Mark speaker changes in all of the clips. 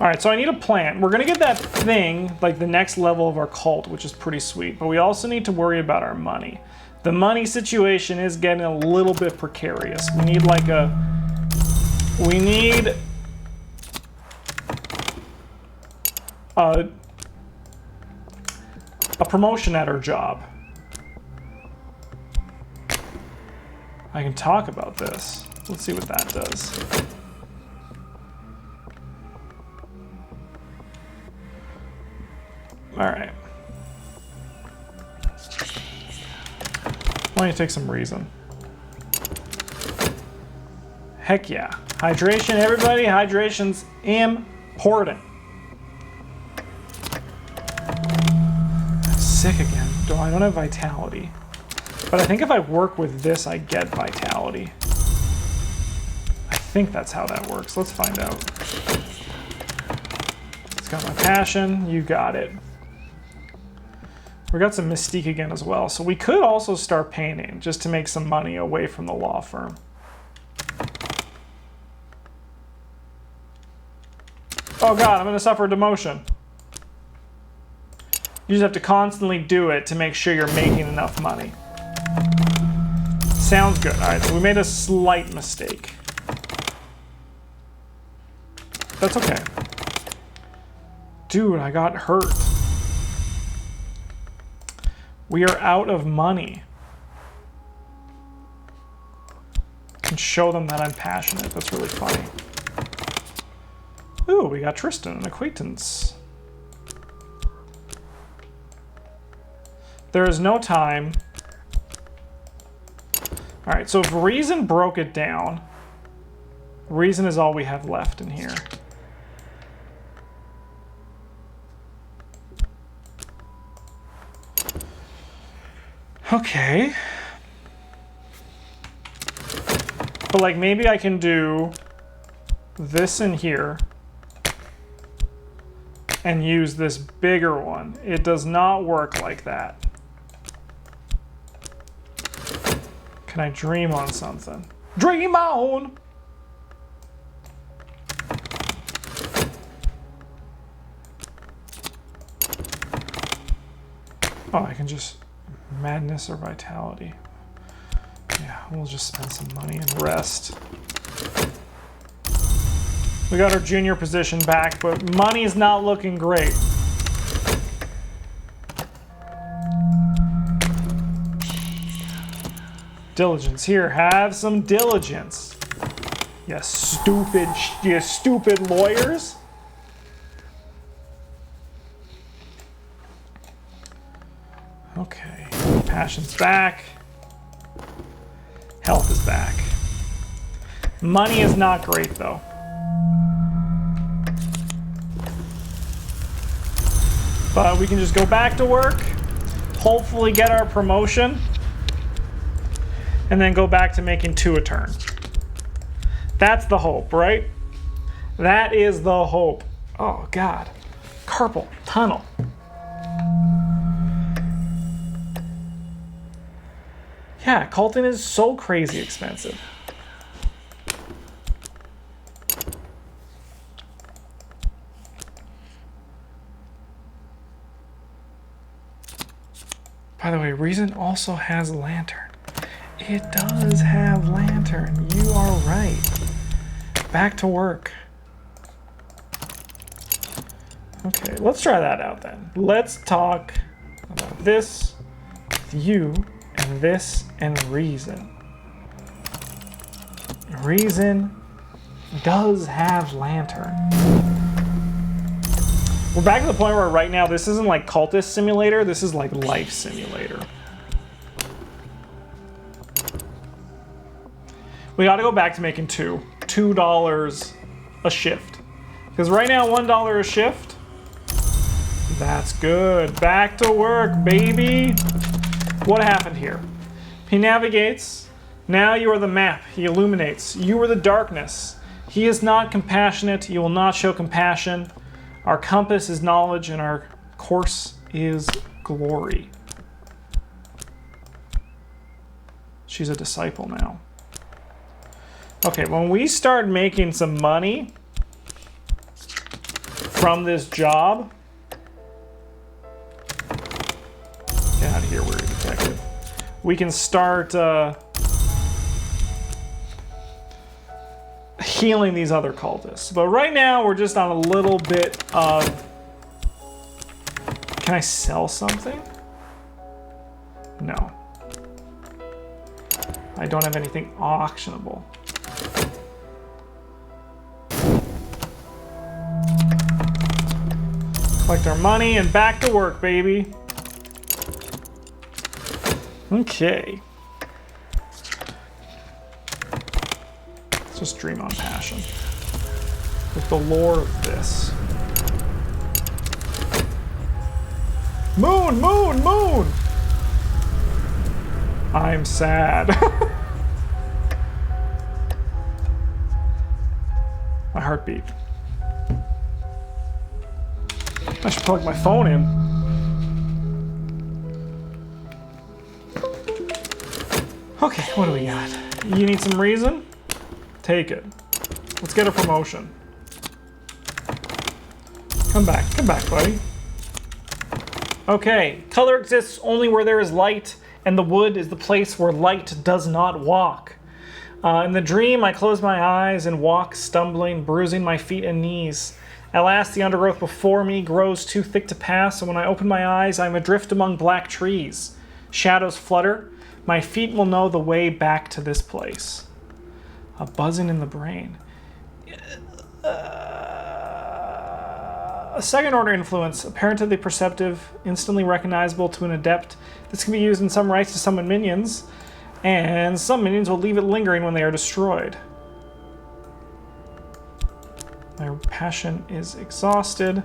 Speaker 1: All right, so I need a plan. We're gonna get that thing, like the next level of our cult, which is pretty sweet, but we also need to worry about our money. The money situation is getting a little bit precarious. We need like we need a promotion at our job. I can talk about this. Let's see what that does. All right. Why don't you take some reason? Heck yeah. Hydration, everybody. Hydration's important. I'm sick again. I don't have vitality. But I think if I work with this, I get vitality. I think that's how that works. Let's find out. It's got my passion. You got it. We got some mystique again as well. So we could also start painting just to make some money away from the law firm. Oh God, I'm gonna suffer demotion. You just have to constantly do it to make sure you're making enough money. Sounds good. All right, so we made a slight mistake. That's okay. Dude, I got hurt. We are out of money. I can show them that I'm passionate. That's really funny. Ooh, we got Tristan, an acquaintance. There is no time. All right, so if reason broke it down, reason is all we have left in here. Okay. But like maybe I can do this in here and use this bigger one. It does not work like that. Can I dream on something? Dream on! Oh, I can just madness or vitality. Yeah, we'll just spend some money and rest. We got our junior position back, but money's not looking great. Diligence. Here, have some diligence. You stupid lawyers. Okay, passion's back. Health is back. Money is not great though. But we can just go back to work, hopefully get our promotion, and then go back to making 2 a turn. That's the hope, right? That is the hope. Oh God, carpal tunnel. Yeah, culting is so crazy expensive. By the way, Reason also has Lantern. It does have Lantern. You are right. Back to work. Okay, let's try that out then. Let's talk about this with you and this and Reason. Reason does have Lantern. We're back to the point where right now this isn't like Cultist Simulator, this is like Life Simulator. We gotta go back to making $2 a shift. Because right now $1 a shift, that's good. Back to work, baby. What happened here? He navigates. Now you are the map. He illuminates. You are the darkness. He is not compassionate. You will not show compassion. Our compass is knowledge and our course is glory. She's a disciple now. Okay, when we start making some money, from this job. Get out of here, weird detective. We can start healing these other cultists. But right now, we're just on a little bit of... Can I sell something? No. I don't have anything auctionable. Collect our money and back to work, baby. Okay. Let's just dream on passion. With the lore of this. Moon, moon, moon! I'm sad. My heartbeat. I should plug my phone in. Okay, what do we got? You need some reason? Take it. Let's get a promotion. Come back, buddy. Okay, color exists only where there is light, and the wood is the place where light does not walk. In the dream, I close my eyes and walk, stumbling, bruising my feet and knees. At last, the undergrowth before me grows too thick to pass, and when I open my eyes, I am adrift among black trees. Shadows flutter. My feet will know the way back to this place. A buzzing in the brain. A second-order influence, apparently perceptive, instantly recognizable to an adept. This can be used in some rites to summon minions, and some minions will leave it lingering when they are destroyed. My passion is exhausted,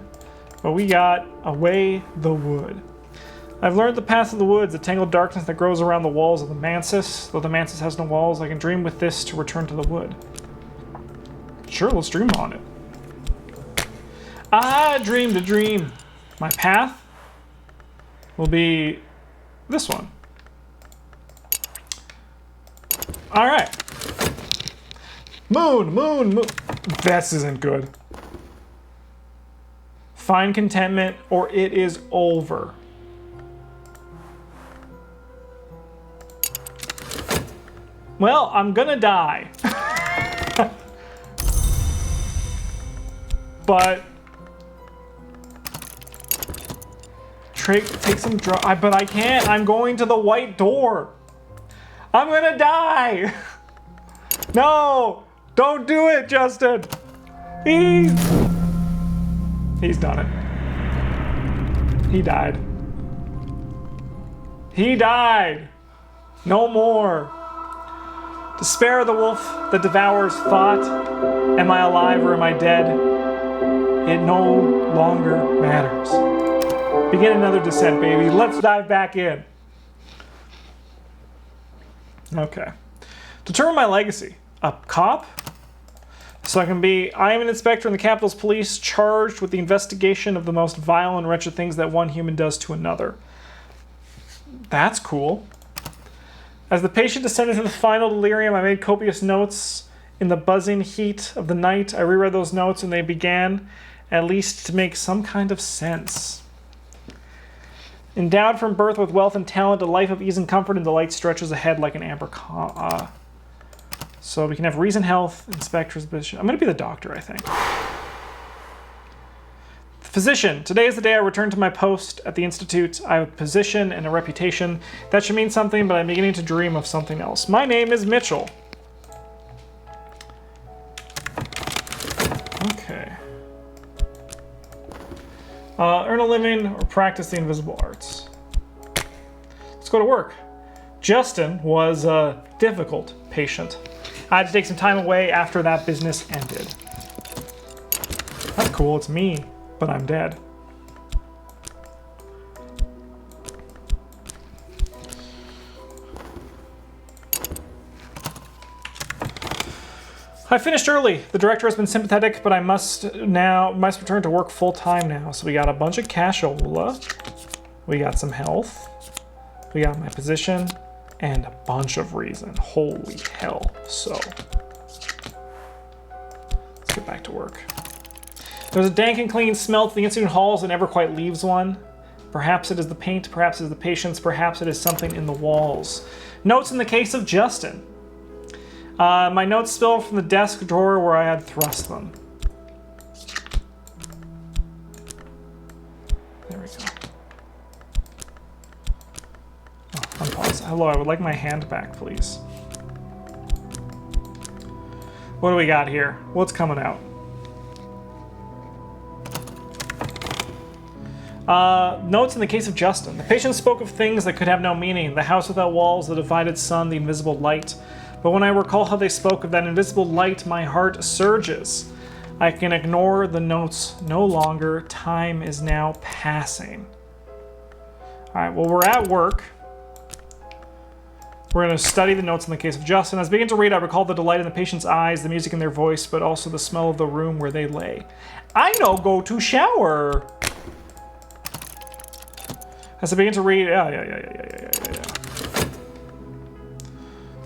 Speaker 1: but we got away the wood. I've learned the path of the woods, the tangled darkness that grows around the walls of the mansis. Though the mansis has no walls, I can dream with this to return to the wood. Sure, let's dream on it. I dreamed a dream. My path will be this one. All right. Moon, moon, moon. This isn't good. Find contentment or it is over. Well, I'm gonna die. But take some drugs. But I can't. I'm going to the white door. I'm gonna die. No, don't do it, Justin. He's done it. He died. He died. No more. Despair of the wolf that devours thought. Am I alive or am I dead? It no longer matters. Begin another descent, baby. Let's dive back in. Okay. Determine my legacy. A cop? So I can be, I am an inspector in the Capitol's police charged with the investigation of the most vile and wretched things that one human does to another. That's cool. As the patient descended to the final delirium, I made copious notes. In the buzzing heat of the night, I reread those notes and they began, at least, to make some kind of sense. Endowed from birth with wealth and talent, a life of ease and comfort and delight stretches ahead like an amber so we can have reason, health, inspector's position. I'm going to be the doctor, I think. Physician, today is the day I return to my post at the Institute. I have a position and a reputation. That should mean something, but I'm beginning to dream of something else. My name is Mitchell. Okay. Earn a living or practice the invisible arts. Let's go to work. Justin was a difficult patient. I had to take some time away after that business ended. That's cool, it's me, but I'm dead. I finished early. The director has been sympathetic, but I must return to work full time now. So we got a bunch of cashola. We got some health. We got my position and a bunch of reason. Holy hell. So let's get back to work. There's a dank and clean smell to the institute halls that never quite leaves one. Perhaps it is the paint, perhaps it is the patients, perhaps it is something in the walls. Notes in the case of Justin. My notes spill from the desk drawer where I had thrust them. There we go. Oh, unpause. Hello, I would like my hand back, please. What do we got here? What's coming out? Notes in the case of Justin. The patient spoke of things that could have no meaning. The house without walls, the divided sun, the invisible light. But when I recall how they spoke of that invisible light, my heart surges. I can ignore the notes no longer. Time is now passing. Alright, well, we're at work. We're going to study the notes in the case of Justin. As I begin to read, I recall the delight in the patient's eyes, the music in their voice, but also the smell of the room where they lay. I know, go to shower. As I begin to read, yeah.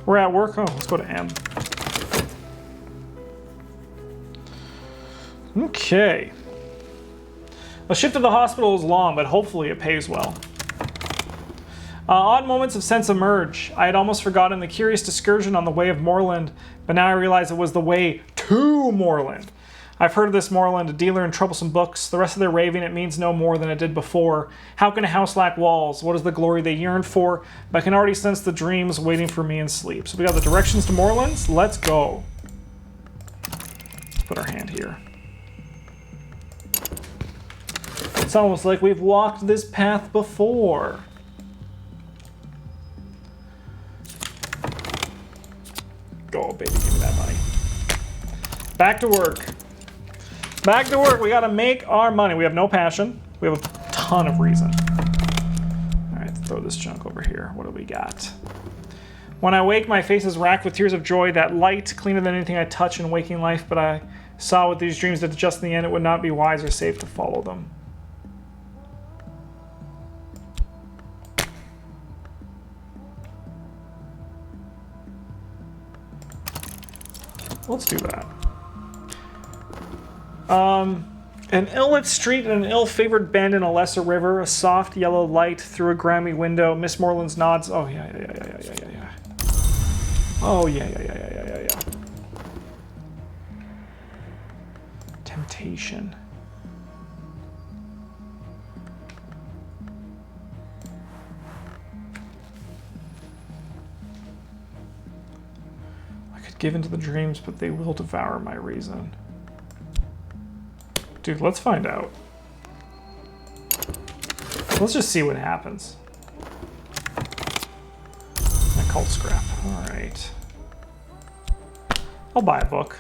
Speaker 1: We're at work. Oh, let's go to M. Okay. A shift to the hospital is long, but hopefully it pays well. Odd moments of sense emerge. I had almost forgotten the curious excursion on the way of Moorland, but now I realize it was the way to Moorland. I've heard of this Moorland, a dealer in troublesome books. The rest of their raving, it means no more than it did before. How can a house lack walls? What is the glory they yearn for? But I can already sense the dreams waiting for me in sleep. So we got the directions to Moorlands. Let's go. Let's put our hand here. It's almost like we've walked this path before. Go, baby, give me that money. Back to work. Back to work. We gotta make our money. We have no passion. We have a ton of reason. All right, throw this junk over here. What do we got? When I wake, my face is racked with tears of joy. That light, cleaner than anything I touch in waking life, but I saw with these dreams that just in the end it would not be wise or safe to follow them. Let's do that. An ill-lit street and an ill-favored bend in a lesser river, a soft yellow light through a grimy window. Miss Moreland's nods. Oh, yeah. Oh, yeah. Temptation. I could give into the dreams, but they will devour my reason. Dude, let's find out. Let's just see what happens. My cult scrap. All right. I'll buy a book.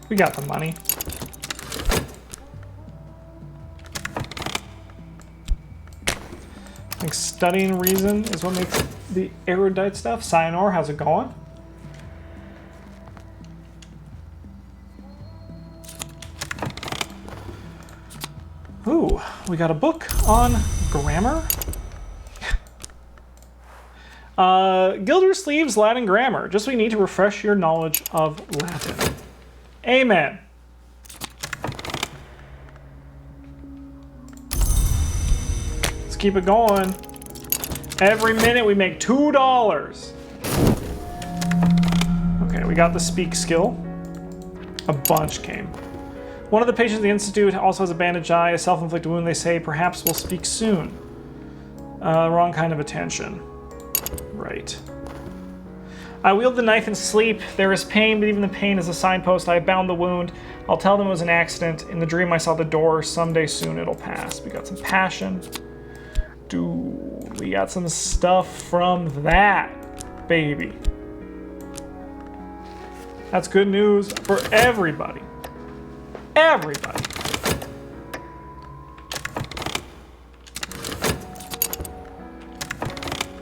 Speaker 1: We got the money. I think studying reason is what makes the erudite stuff. Sayonara, how's it going? Ooh, we got a book on grammar. Gildersleeve's Latin grammar. Just what you need to refresh your knowledge of Latin. Amen. Let's keep it going. Every minute we make $2. Okay, we got the speak skill. A bunch came. One of the patients at the institute also has a bandaged eye, a self-inflicted wound, they say. Perhaps we'll speak soon. Wrong kind of attention. Right. I wield the knife in sleep. There is pain, but even the pain is a signpost. I bound the wound. I'll tell them it was an accident. In the dream I saw the door. Someday soon it'll pass. We got some passion. Dude, we got some stuff from that, baby. That's good news for everybody. Everybody.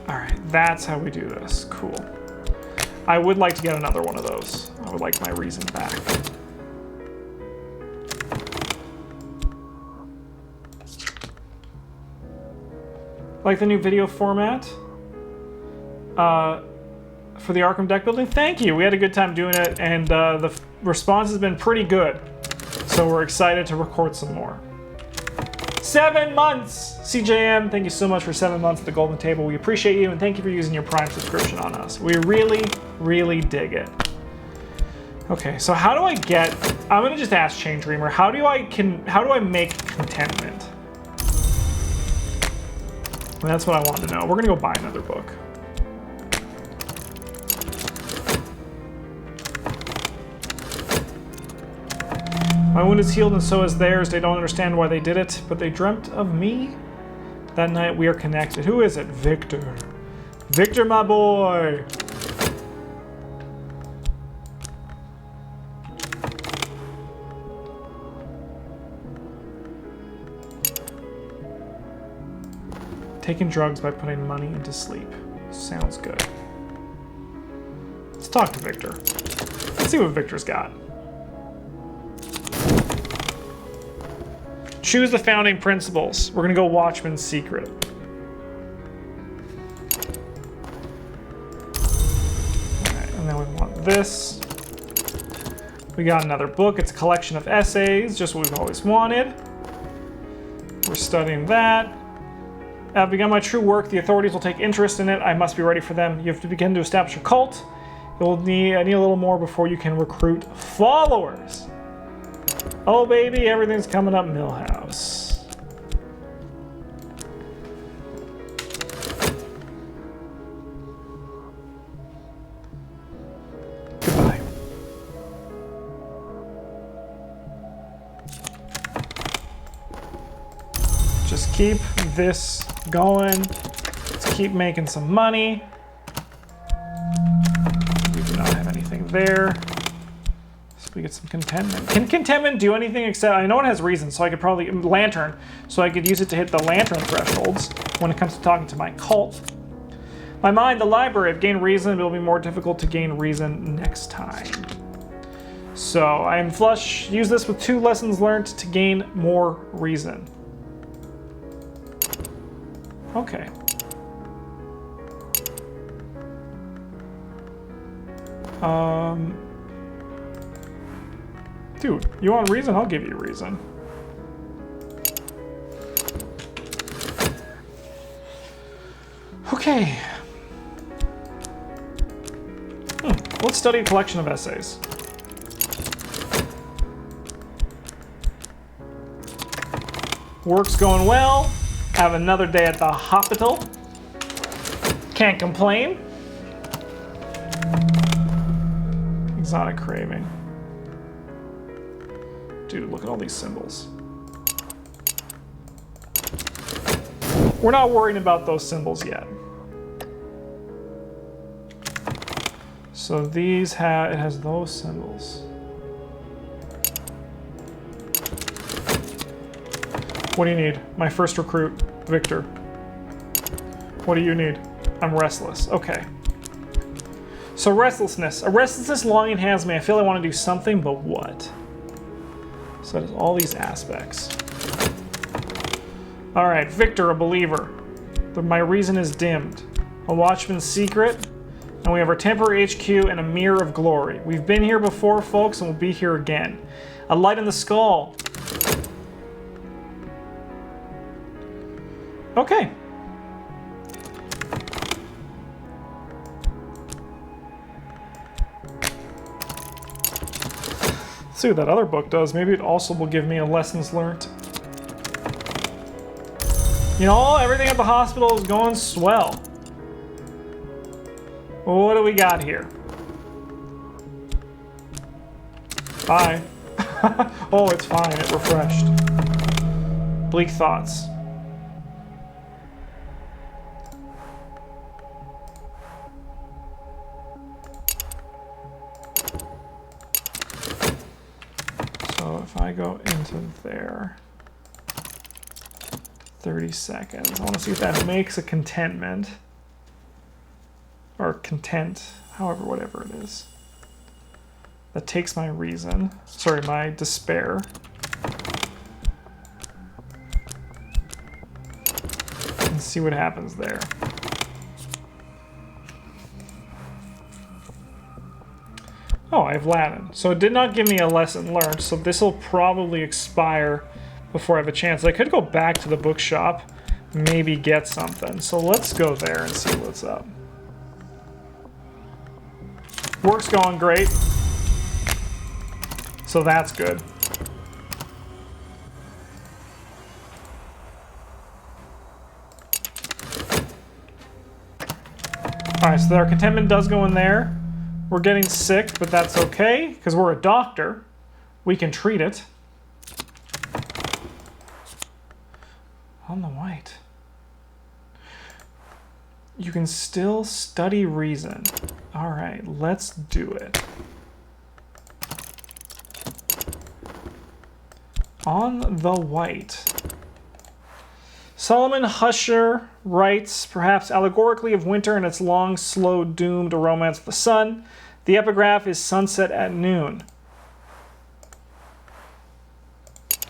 Speaker 1: All right, that's how we do this. Cool. I would like to get another one of those. I would like my reason back. Like the new video format for the Arkham deck building? Thank you. We had a good time doing it, and the response has been pretty good. So we're excited to record some more. 7 months! CJM, thank you so much for 7 months at the Golden Table. We appreciate you, and thank you for using your Prime subscription on us. We really, really dig it. Okay, so how do I get... I'm gonna just ask Chain Dreamer, how do I make contentment? And that's what I want to know. We're gonna go buy another book. My wound is healed and so is theirs. They don't understand why they did it, but they dreamt of me. That night we are connected. Who is it? Victor. Victor, my boy. Taking drugs by putting money into sleep. Sounds good. Let's talk to Victor. Let's see what Victor's got. Choose the founding principles. We're gonna go Watchman's Secret. Alright, and then we want this. We got another book. It's a collection of essays, just what we've always wanted. We're studying that. I've begun my true work. The authorities will take interest in it. I must be ready for them. You have to begin to establish a cult. You'll need a little more before you can recruit followers. Oh baby, everything's coming up Millhouse. Goodbye. Just keep this going. Let's keep making some money. We do not have anything there. We get some contentment. Can contentment do anything except, I know it has reason, so I could probably, lantern, so I could use it to hit the lantern thresholds when it comes to talking to my cult. My mind, the library, I've gained reason, it will be more difficult to gain reason next time. So I am flush, use this with 2 lessons learned to gain more reason. Okay. Dude, you want reason? I'll give you reason. Okay. Let's study a collection of essays. Work's going well. Have another day at the hospital. Can't complain. Exotic craving. Dude, look at all these symbols. We're not worrying about those symbols yet. So these have, it has those symbols. What do you need? My first recruit, Victor. What do you need? I'm restless. Okay. So restlessness. A restlessness longing has me. I feel I want to do something, but what? So that is all these aspects. All right, Victor, a believer. My reason is dimmed. A watchman's secret. And we have our temporary HQ and a mirror of glory. We've been here before, folks, and we'll be here again. A light in the skull. Okay. Let's see what that other book does. Maybe it also will give me a lessons learned. You know, everything at the hospital is going swell. What do we got here? Bye. Oh, it's fine. It refreshed. Bleak thoughts. So if I go into there, 30 seconds. I want to see if that makes a contentment. Or content, however, whatever it is. That takes my reason, sorry, my despair. And see what happens there. Oh, I have Latin. So it did not give me a lesson learned, so this will probably expire before I have a chance. I could go back to the bookshop, maybe get something. So let's go there and see what's up. Work's going great. So that's good. Alright, so our contentment does go in there. We're getting sick, but that's okay, because we're a doctor. We can treat it. On the white. You can still study reason. Alright, let's do it. On the white. Solomon Husher writes, perhaps allegorically of winter and its long, slow doom to romance of the sun. The epigraph is sunset at noon.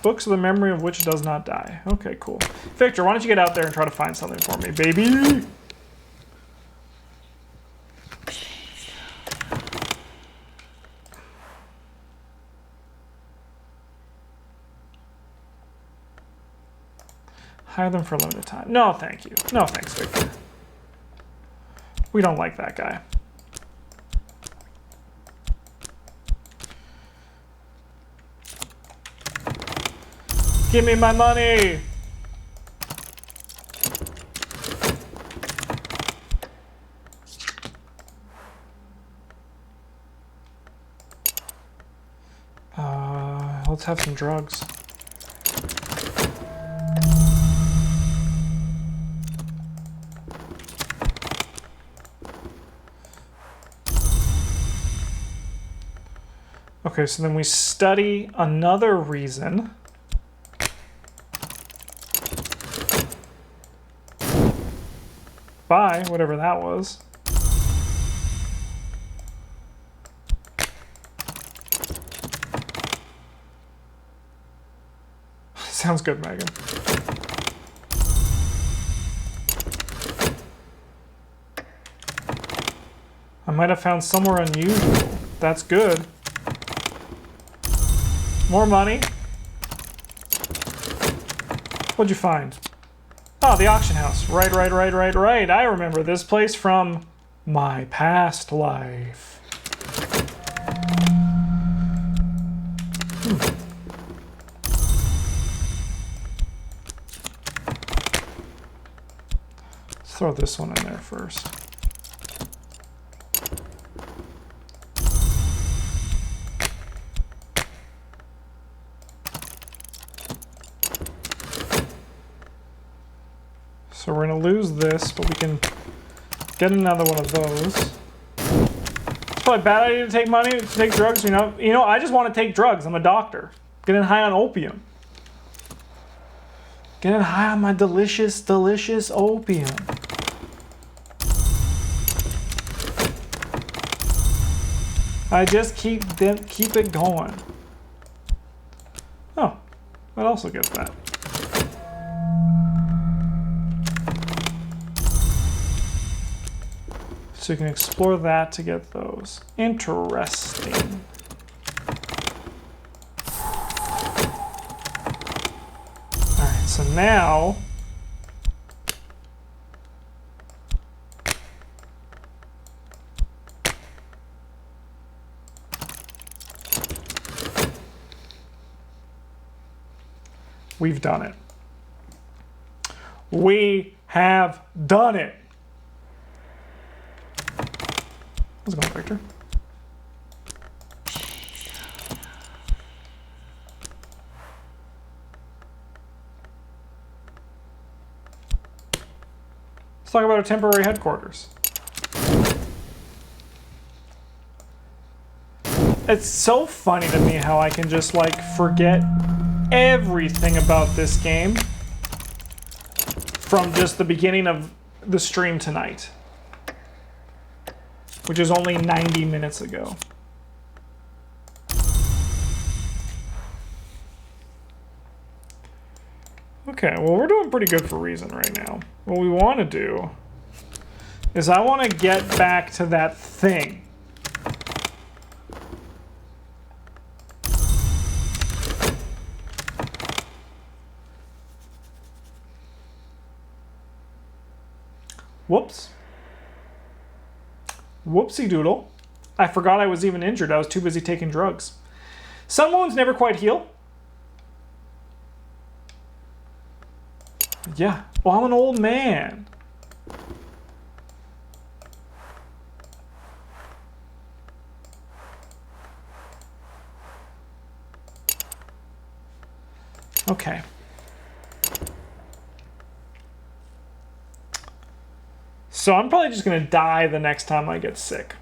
Speaker 1: Books of the memory of which does not die. Okay, cool. Victor, why don't you get out there and try to find something for me, baby? Hire them for a limited time. No, thank you. No, thanks, Victor. We don't like that guy. Give me my money! Let's have some drugs. Okay, so then we study another reason. Bye, whatever that was. Sounds good, Megan. I might have found somewhere unusual. That's good. More money. What'd you find? Oh, the auction house. Right. I remember this place from my past life. Let's throw this one in there first. So we're going to lose this, but we can get another one of those. It's probably a bad idea to take money, to take drugs, you know. You know, I just want to take drugs. I'm a doctor. Getting high on opium. Getting high on my delicious, delicious opium. I just keep it going. Oh, that also gets that. So you can explore that to get those. Interesting. Alright, so now we've done it. We have done it. How's it going, Victor? Let's talk about our temporary headquarters. It's so funny to me how I can just like forget everything about this game from just the beginning of the stream tonight, which is only 90 minutes ago. Okay, well, we're doing pretty good for reason right now. What we want to do is I want to get back to that thing. Whoops. Whoopsie doodle. I forgot I was even injured. I was too busy taking drugs. Some wounds never quite heal. Yeah. Well, I'm an old man. Okay. So I'm probably just going to die the next time I get sick.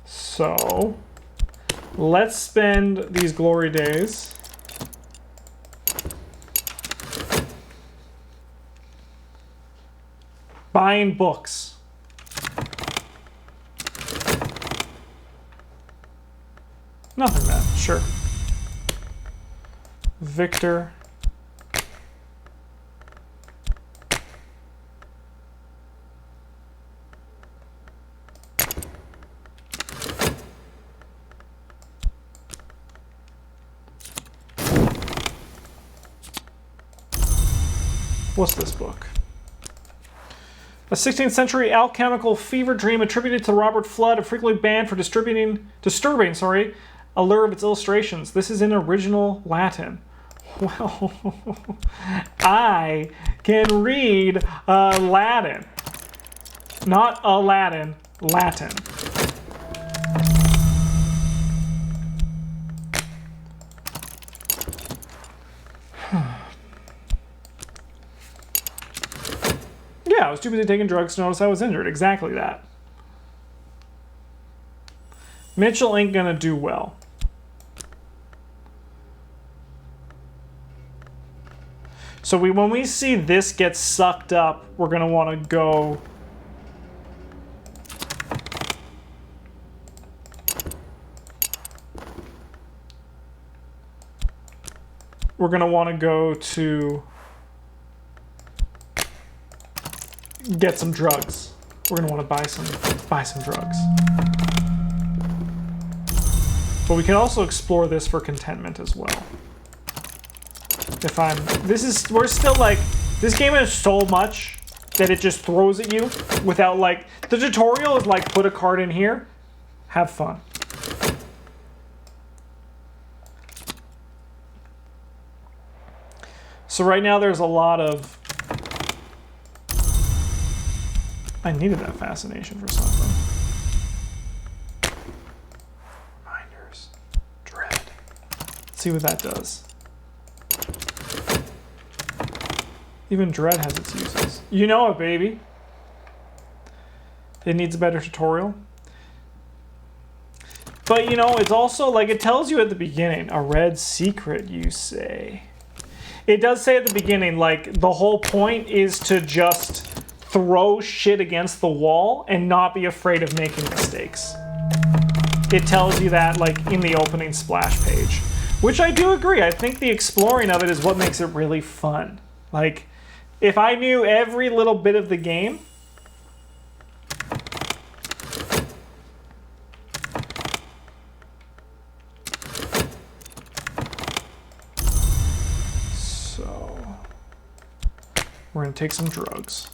Speaker 1: So let's spend these glory days buying books. Nothing bad, sure. Victor. What's this book? A 16th century alchemical fever dream attributed to Robert Flood, frequently banned for disturbing, allure of its illustrations. This is in original Latin. Well, I can read Latin. Not Aladdin, Latin. Yeah, I was too busy taking drugs to notice I was injured. Exactly that. Mitchell ain't gonna do well. So when we see this get sucked up, we're gonna want to go. We're gonna want to go to get some drugs. We're gonna want to buy some drugs. But we can also explore this for contentment as well. We're still like, this game has so much that it just throws at you without like, the tutorial is like, put a card in here, have fun. So right now there's a lot of, I needed that fascination for something. Reminders, dread. Let's see what that does. Even dread has its uses. You know it, baby. It needs a better tutorial. But, you know, it's also, like, it tells you at the beginning, a red secret, you say. It does say at the beginning, like, the whole point is to just throw shit against the wall and not be afraid of making mistakes. It tells you that, like, in the opening splash page. Which I do agree. I think the exploring of it is what makes it really fun. Like, if I knew every little bit of the game, so we're gonna take some drugs.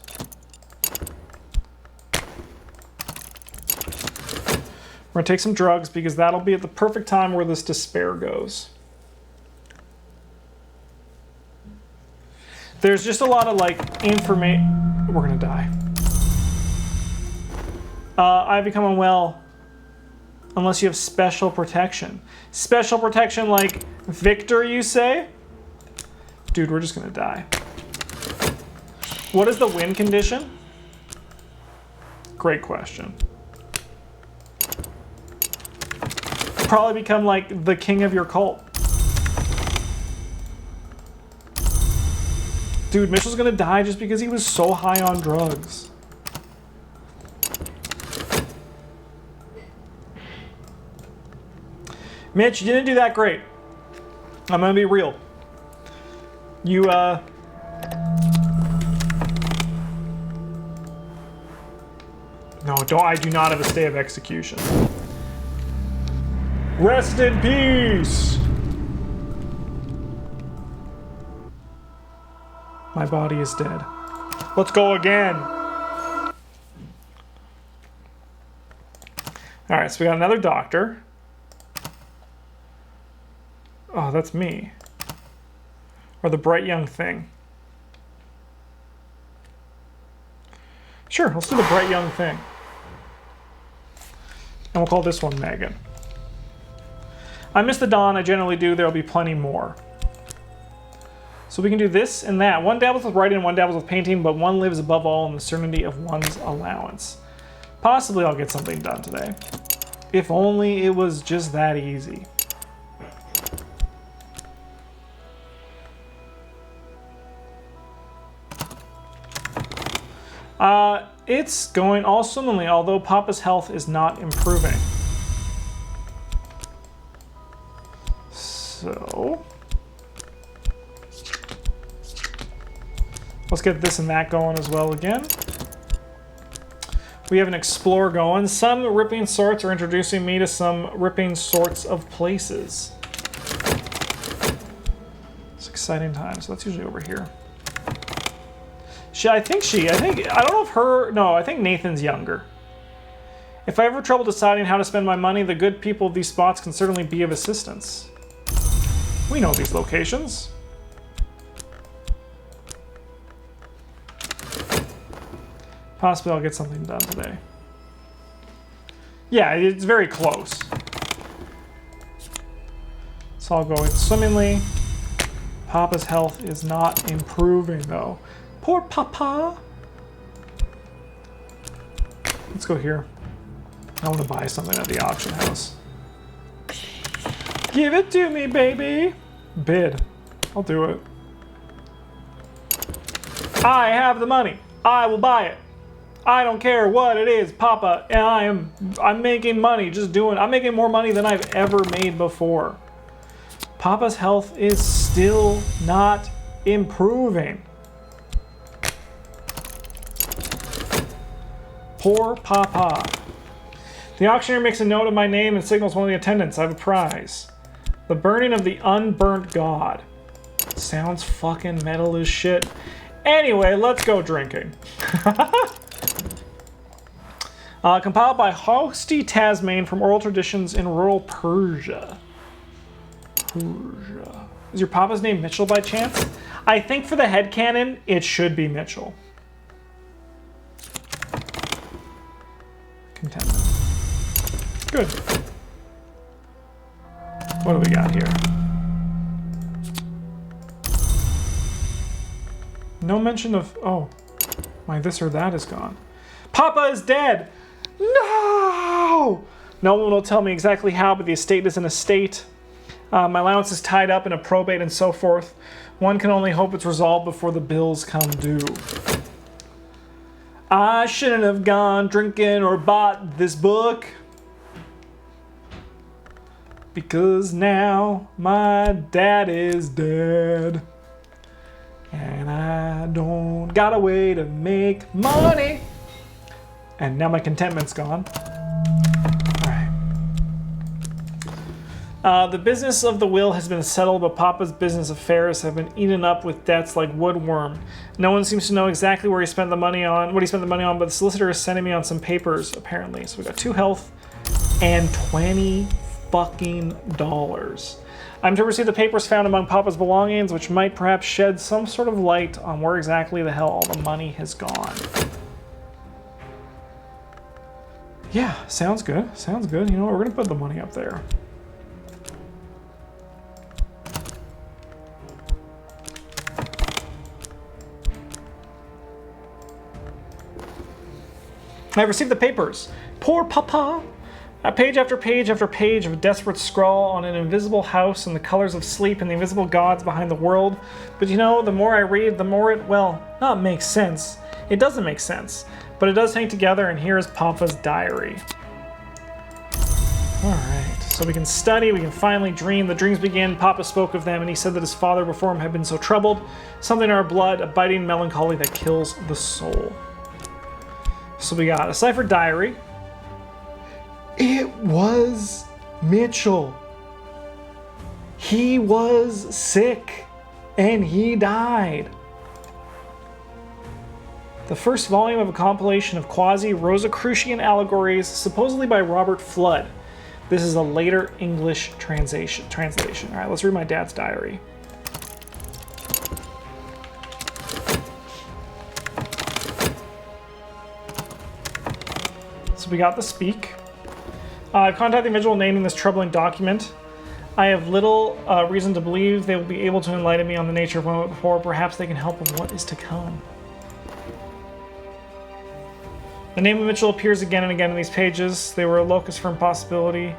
Speaker 1: We're gonna take some drugs because that'll be at the perfect time where this despair goes. There's just a lot of like information. We're gonna die. I become unwell unless you have special protection. Special protection like Victor, you say? Dude, we're just gonna die. What is the win condition? Great question. Probably become like the king of your cult. Dude, Mitchell's gonna die just because he was so high on drugs. Mitch, you didn't do that great. I'm gonna be real. You, No, I do not have a stay of execution. Rest in peace! My body is dead. Let's go again. All right, so we got another doctor. Oh, that's me. Or the bright young thing. Sure, let's do the bright young thing. And we'll call this one Megan. I miss the dawn, I generally do. There'll be plenty more. So we can do this and that. One dabbles with writing, one dabbles with painting, but one lives above all in the certainty of one's allowance. Possibly I'll get something done today. If only it was just that easy. It's going all swimmingly, although Papa's health is not improving. So let's get this and that going as well again. We have an explore going. Some ripping sorts are introducing me to some ripping sorts of places. It's exciting times. So that's usually over here. I don't know if her, no, I think Nathan's younger. If I ever have trouble deciding how to spend my money, the good people of these spots can certainly be of assistance. We know these locations. Possibly I'll get something done today. Yeah, it's very close. So I'll go in swimmingly. Papa's health is not improving though. Poor Papa. Let's go here. I want to buy something at the auction house. Give it to me, baby. Bid. I'll do it. I have the money. I will buy it. I don't care what it is, Papa. And I'm making money just doing. I'm making more money than I've ever made before. Papa's health is still not improving. Poor Papa. The auctioneer makes a note of my name and signals one of the attendants. I have a prize. The burning of the unburnt god. Sounds fucking metal as shit. Anyway, let's go drinking. Compiled by Hosty Tasman from oral traditions in rural Persia. Is your Papa's name Mitchell by chance? I think for the headcanon, it should be Mitchell. Contentment. Good. What do we got here? No mention of... Oh. My this or that is gone. Papa is dead! No! No one will tell me exactly how, but the estate is an estate. My allowance is tied up in a probate and so forth. One can only hope it's resolved before the bills come due. I shouldn't have gone drinking or bought this book. Because now my dad is dead. And I don't got a way to make money. And now my contentment's gone. Alright. The business of the will has been settled, but Papa's business affairs have been eaten up with debts like woodworm. No one seems to know exactly where he spent the money on, what he spent the money on, but the solicitor is sending me on some papers, apparently. So we got 2 health and $20 fucking dollars. I'm to receive the papers found among Papa's belongings, which might perhaps shed some sort of light on where exactly the hell all the money has gone. Yeah, sounds good. Sounds good. You know what? We're going to put the money up there. I received the papers. Poor Papa. Page after page after page of a desperate scrawl on an invisible house and the colors of sleep and the invisible gods behind the world. But you know, the more I read, the more it, well, not makes sense. It doesn't make sense. But it does hang together, and here is Papa's diary. Alright, so we can study, we can finally dream. The dreams begin, Papa spoke of them, and he said that his father before him had been so troubled. Something in our blood, a biting melancholy that kills the soul. So we got a ciphered diary. It was Mitchell. He was sick, and he died. The first volume of a compilation of quasi-Rosicrucian allegories, supposedly by Robert Flood. This is a later English translation. All right, let's read my dad's diary. So we got the speak. I've contacted the individual named in this troubling document. I have little reason to believe they will be able to enlighten me on the nature of what went before. Perhaps they can help with what is to come. The name of Mitchell appears again and again in these pages. They were a locus for impossibility.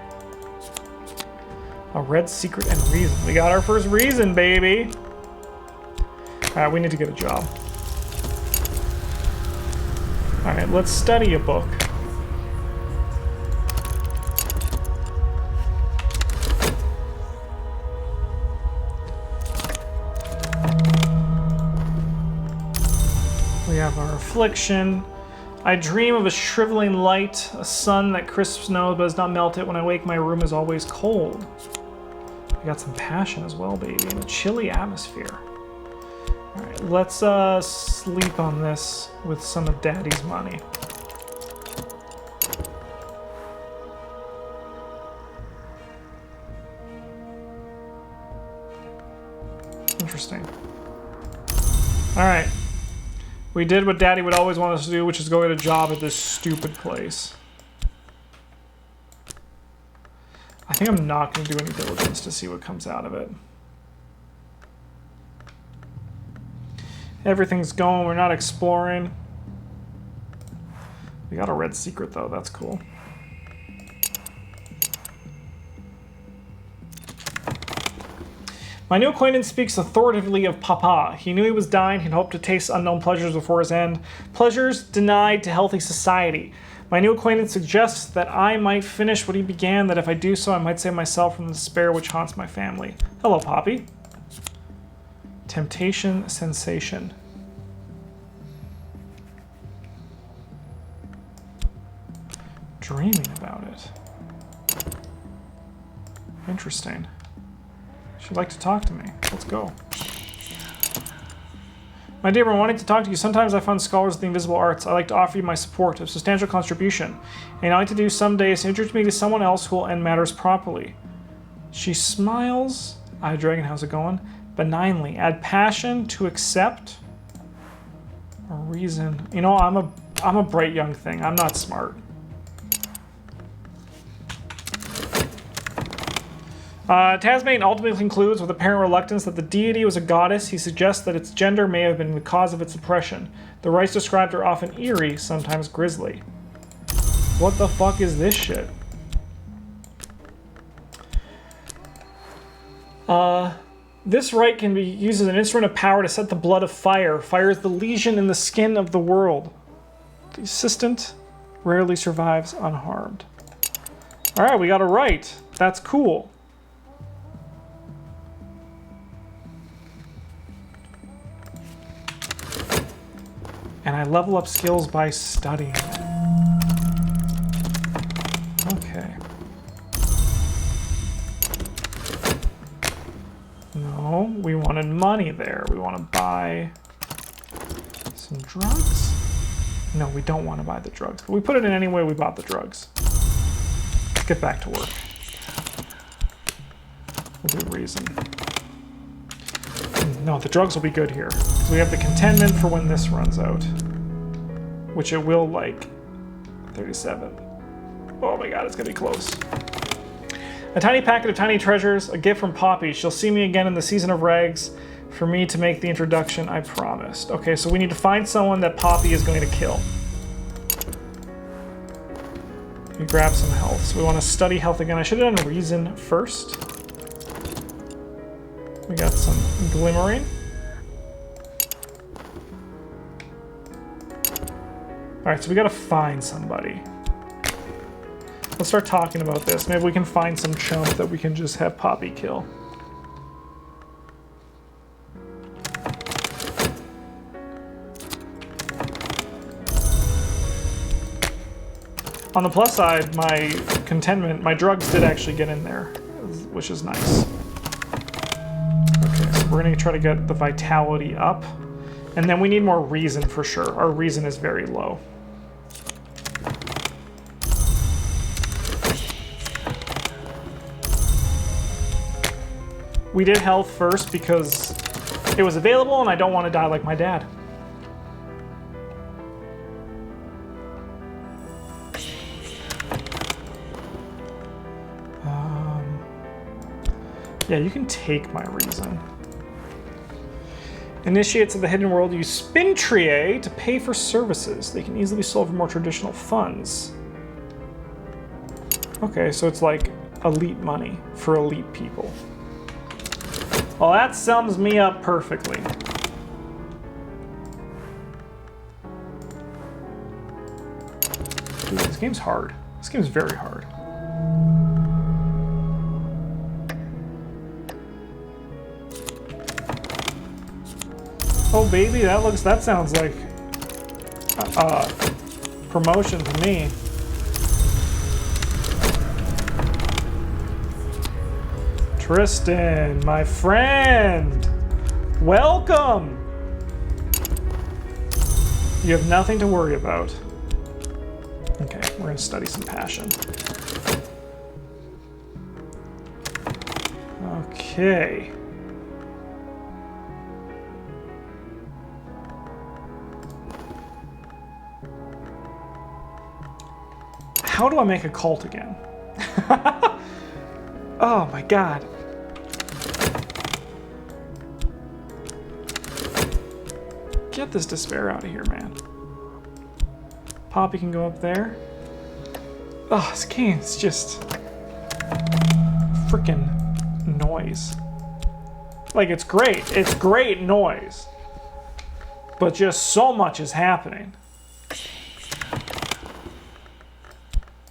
Speaker 1: A red secret and reason. We got our first reason, baby. Alright, we need to get a job. Alright, let's study a book. We have our affliction. I dream of a shriveling light, a sun that crisps snow but does not melt it. When I wake, my room is always cold. We got some passion as well, baby, and a chilly atmosphere. All right, let's sleep on this with some of Daddy's money. Interesting. All right. We did what Daddy would always want us to do, which is go get a job at this stupid place. I think I'm not going to do any diligence to see what comes out of it. Everything's going. We're not exploring. We got a red secret, though. That's cool. My new acquaintance speaks authoritatively of Papa. He knew he was dying. He'd hoped to taste unknown pleasures before his end. Pleasures denied to healthy society. My new acquaintance suggests that I might finish what he began, that if I do so, I might save myself from the despair which haunts my family. Hello, Poppy. Temptation, sensation. Dreaming about it. Interesting. She'd like to talk to me. Let's go. My dear, I'm wanting to talk to you. Sometimes I find scholars of the invisible arts. I like to offer you my support, a substantial contribution. And I like to do someday is to introduce me to someone else who will end matters properly. She smiles. Hi, Dragon, how's it going? Benignly. Add passion to accept. A reason. You know, I'm a bright young thing. I'm not smart. Tasmanian ultimately concludes with apparent reluctance that the deity was a goddess. He suggests that its gender may have been the cause of its oppression. The rites described are often eerie, sometimes grisly. What the fuck is this shit? This rite can be used as an instrument of power to set the blood of fire. Fire is the lesion in the skin of the world. The assistant rarely survives unharmed. Alright, we got a rite. That's cool. And I level up skills by studying. Okay. No, we wanted money there. We want to buy some drugs? No, we don't want to buy the drugs. But we put it in anyway, we bought the drugs. Let's get back to work. We'll do reason. No, the drugs will be good here. So we have the contentment for when this runs out. Which it will, like, 37. Oh my god, it's gonna be close. A tiny packet of tiny treasures, a gift from Poppy. She'll see me again in the season of rags for me to make the introduction I promised. Okay, so we need to find someone that Poppy is going to kill. We grab some health. So we want to study health again. I should have done reason first. We got some glimmering. Alright, so we gotta find somebody. Let's start talking about this. Maybe we can find some chump that we can just have Poppy kill. On the plus side, my contentment, my drugs did actually get in there, which is nice. Okay, so we're gonna try to get the vitality up. And then we need more reason for sure. Our reason is very low. We did health first because it was available and I don't want to die like my dad. Yeah, you can take my reason. Initiates of the hidden world use spin triae to pay for services. They can easily be sold for more traditional funds. Okay, so it's like elite money for elite people. Well, that sums me up perfectly. Dude, this game's hard. This game's very hard. Oh baby, that sounds like promotion to me. Tristan, my friend, welcome. You have nothing to worry about. Okay, we're gonna study some passion. Okay. How do I make a cult again? Oh my god. Get this despair out of here, man. Poppy can go up there. Oh, this game is just freaking noise. Like, it's great. It's great noise. But just so much is happening.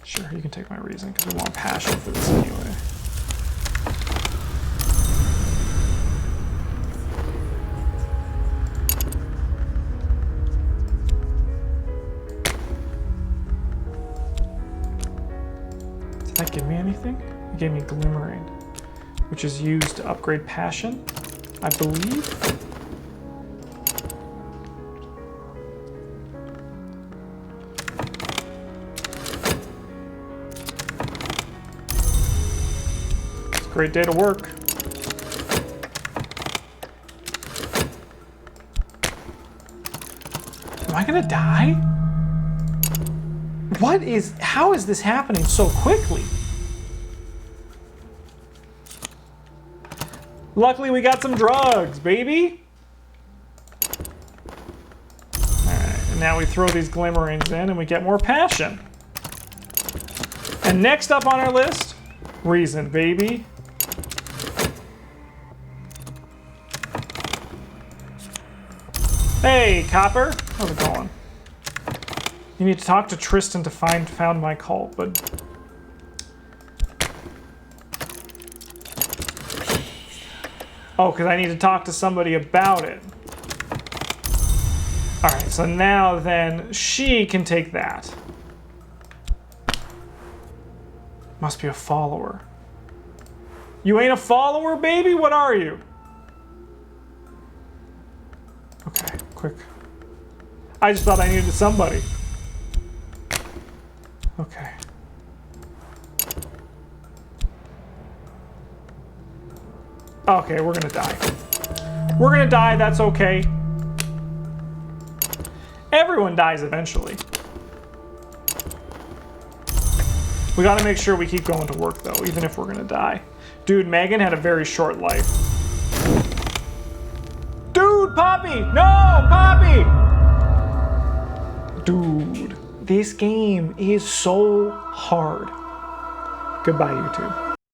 Speaker 1: Sure, you can take my reason because we want passion for this anyway. Did that give me anything? It gave me glimmering, which is used to upgrade passion, I believe. Great day to work. Am I gonna die? How is this happening so quickly? Luckily we got some drugs, baby. Alright, and now we throw these glimmerings in and we get more passion. And next up on our list, reason, baby. Hey, Copper. How's it going? You need to talk to Tristan to found my cult, but... Oh, because I need to talk to somebody about it. Alright, so now then, she can take that. Must be a follower. You ain't a follower, baby? What are you? Okay, quick. I just thought I needed somebody. Okay. Okay, we're gonna die. We're gonna die, that's okay. Everyone dies eventually. We gotta make sure we keep going to work though, even if we're gonna die. Dude, Megan had a very short life. Dude, Poppy! No, Poppy! Dude, this game is so hard. Goodbye, YouTube.